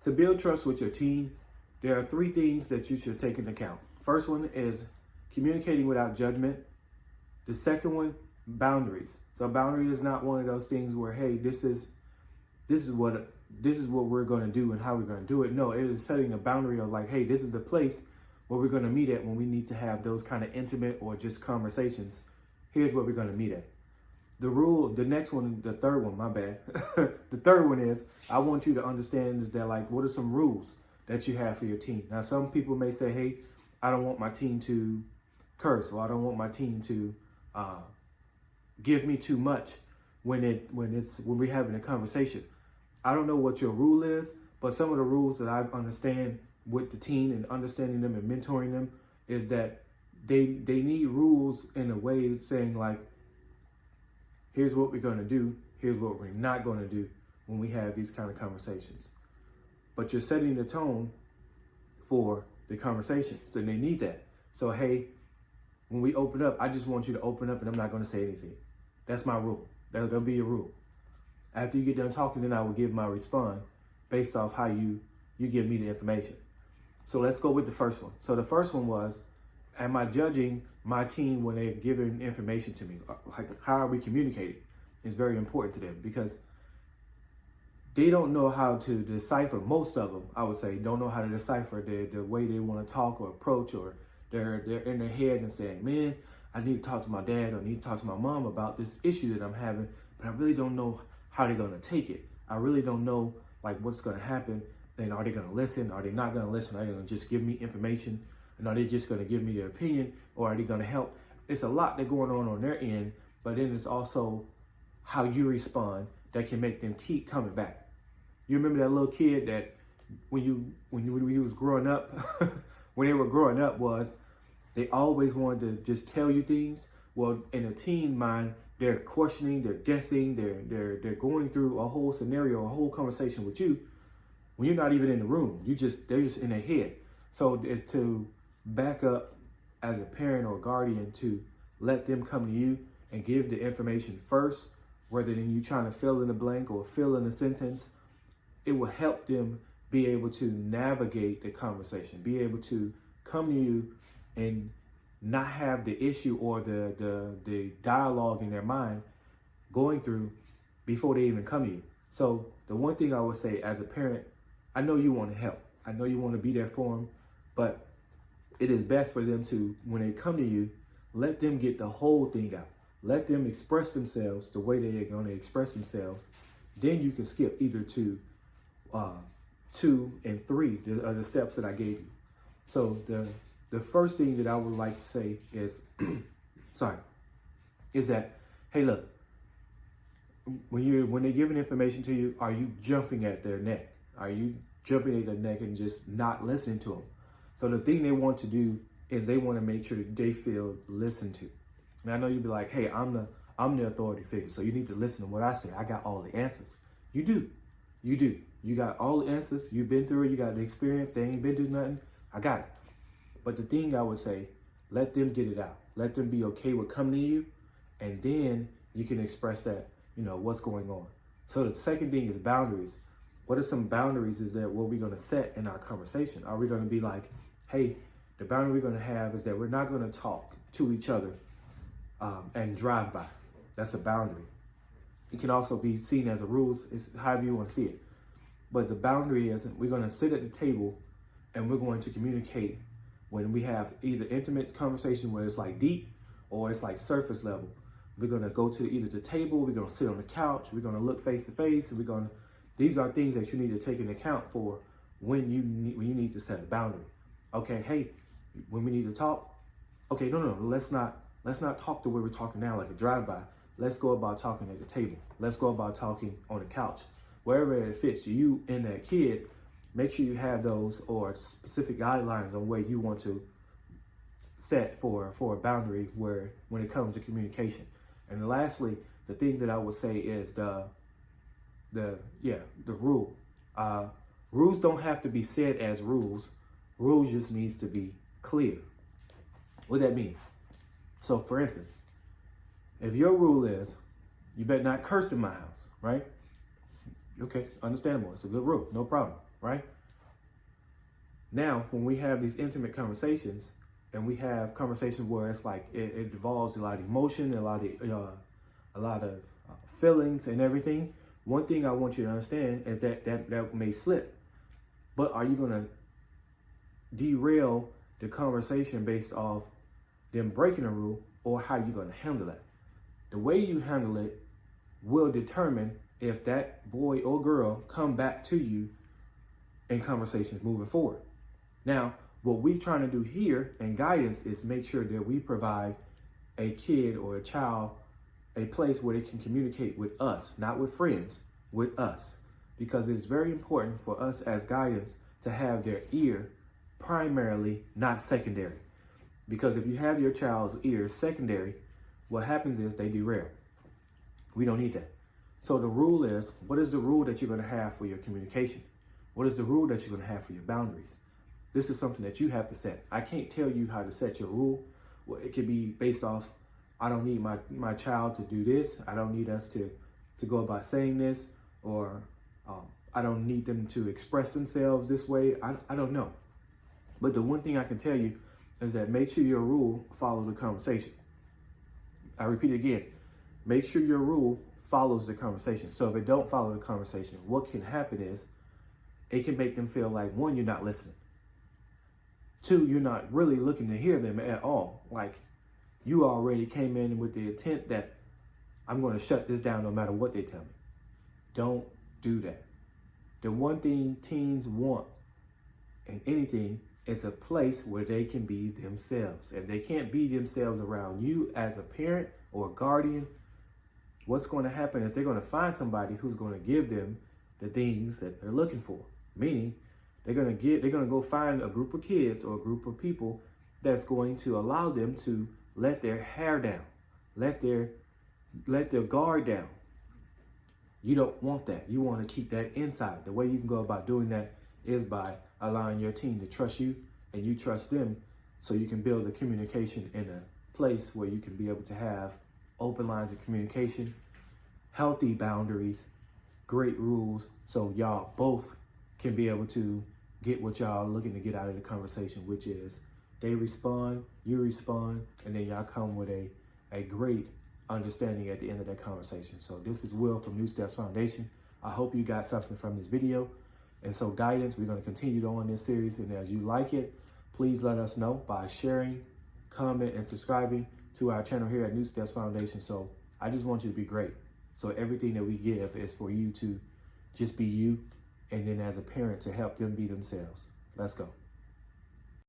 To build trust with your team, there are three things that you should take into account. First one is communicating without judgment. The second one, boundaries. So boundary is not one of those things where, hey, this is what we're going to do and how we're going to do it. No, it is setting a boundary of like, hey, this is the place where we're going to meet at when we need to have those kind of intimate or just conversations. Here's where we're going to meet at. The next one, the third one, my bad. The third one is, I want you to understand is that, like, what are some rules that you have for your team? Now, some people may say, hey, I don't want my team to curse, or I don't want my team to give me too much when we're having a conversation. I don't know what your rule is, but some of the rules that I understand with the team and understanding them and mentoring them is that they need rules in a way saying like, here's what we're going to do, here's what we're not going to do when we have these kind of conversations. But you're setting the tone for the conversation, so they need that. So hey, when we open up, I just want you to open up and I'm not going to say anything. That's my rule. That'll be a rule. After you get done talking, then I will give my response based off how you give me the information. So let's go with the first one. So the first one was, am I judging my team when they're giving information to me? Like, how are we communicating? It's very important to them because they don't know how to decipher. Most of them, I would say, don't know how to decipher the way they want to talk or approach, or they're in their head and saying, man, I need to talk to my dad or I need to talk to my mom about this issue that I'm having, but I really don't know how they're going to take it. I really don't know like what's going to happen. And are they going to listen? Are they not going to listen? Are they going to just give me information? And are they just going to give me their opinion, or are they going to help? It's a lot that's going on their end, but then it's also how you respond that can make them keep coming back. You remember that little kid that when you was growing up, when they were growing up, was they always wanted to just tell you things. Well, in a teen mind, they're questioning, they're guessing, they're going through a whole scenario, a whole conversation with you when you're not even in the room. They're just in their head. So to back up as a parent or guardian, to let them come to you and give the information first, rather than you trying to fill in the blank or fill in the sentence, it will help them be able to navigate the conversation, be able to come to you and not have the issue or the dialogue in their mind going through before they even come to you. So the one thing I would say as a parent, I know you want to help. I know you want to be there for them, but it is best for them to, when they come to you, let them get the whole thing out. Let them express themselves the way they are going to express themselves. Then you can skip either to 2 and 3, the steps that I gave you. So the first thing that I would like to say is, is that, hey, look, when they're giving information to you, are you jumping at their neck? Are you jumping at their neck and just not listening to them? So the thing they want to do is they want to make sure that they feel listened to. And I know you'd be like, hey, I'm the authority figure, so you need to listen to what I say. I got all the answers. You do. You got all the answers. You've been through it. You got the experience. They ain't been through nothing. I got it. But the thing I would say, let them get it out. Let them be okay with coming to you. And then you can express that, what's going on. So the second thing is boundaries. What are some boundaries is that what we're going to set in our conversation? Are we going to be like, hey, the boundary we're going to have is that we're not going to talk to each other and drive by. That's a boundary. It can also be seen as a rules. It's however you want to see it. But the boundary is we're going to sit at the table and we're going to communicate when we have either intimate conversation where it's like deep or it's like surface level. We're going to go to either the table, we're going to sit on the couch, we're going to look face to face. These are things that you need to take into account for when you need to set a boundary. Okay, hey, when we need to talk, okay, no, let's not talk the way we're talking now like a drive-by. Let's go about talking at the table. Let's go about talking on the couch. Wherever it fits you and that kid, make sure you have those or specific guidelines on where you want to set for a boundary when it comes to communication. And lastly, the thing that I would say is the rule. Rules don't have to be said as rules. Rules just needs to be clear. What that mean? So for instance, if your rule is you better not curse in my house, right? Okay, understandable. It's a good rule, no problem. right? Now, when we have these intimate conversations, and we have conversations where it's like it involves a lot of emotion, a lot of feelings and everything. One thing I want you to understand is that may slip, but are you going to derail the conversation based off them breaking a rule, or how you going to handle that? The way you handle it will determine if that boy or girl come back to you in conversations moving forward. Now, what we're trying to do here in guidance is make sure that we provide a kid or a child a place where they can communicate with us, not with friends, with us. Because it's very important for us as guidance to have their ear primarily, not secondary. Because if you have your child's ear secondary, what happens is they derail. We don't need that. So the rule is, what is the rule that you're going to have for your communication? What is the rule that you're going to have for your boundaries? This is something that you have to set. I can't tell you how to set your rule. Well, it could be based off, I don't need my child to do this. I don't need us to go about saying this, or I don't need them to express themselves this way. I don't know. But the one thing I can tell you is that make sure your rule follows the conversation. I repeat again, make sure your rule follows the conversation. So if it don't follow the conversation, what can happen is it can make them feel like, one, you're not listening. Two, you're not really looking to hear them at all. Like, you already came in with the intent that I'm going to shut this down no matter what they tell me. Don't do that. The one thing teens want in anything is a place where they can be themselves. If they can't be themselves around you as a parent or a guardian, what's going to happen is they're going to find somebody who's going to give them the things that they're looking for. Meaning, they're going to go find a group of kids or a group of people that's going to allow them to let their hair down, let their guard down. You don't want that. You want to keep that inside. The way you can go about doing that is by allowing your teen to trust you and you trust them, so you can build a communication in a place where you can be able to have open lines of communication, healthy boundaries, great rules, so y'all both can be able to get what y'all looking to get out of the conversation, which is they respond, you respond, and then y'all come with a great understanding at the end of that conversation. So this is Will from New Steps Foundation. I hope you got something from this video. And so guidance, we're going to continue on this series. And as you like it, please let us know by sharing, comment, and subscribing to our channel here at New Steps Foundation. So I just want you to be great. So everything that we give is for you to just be you, and then as a parent to help them be themselves. Let's go.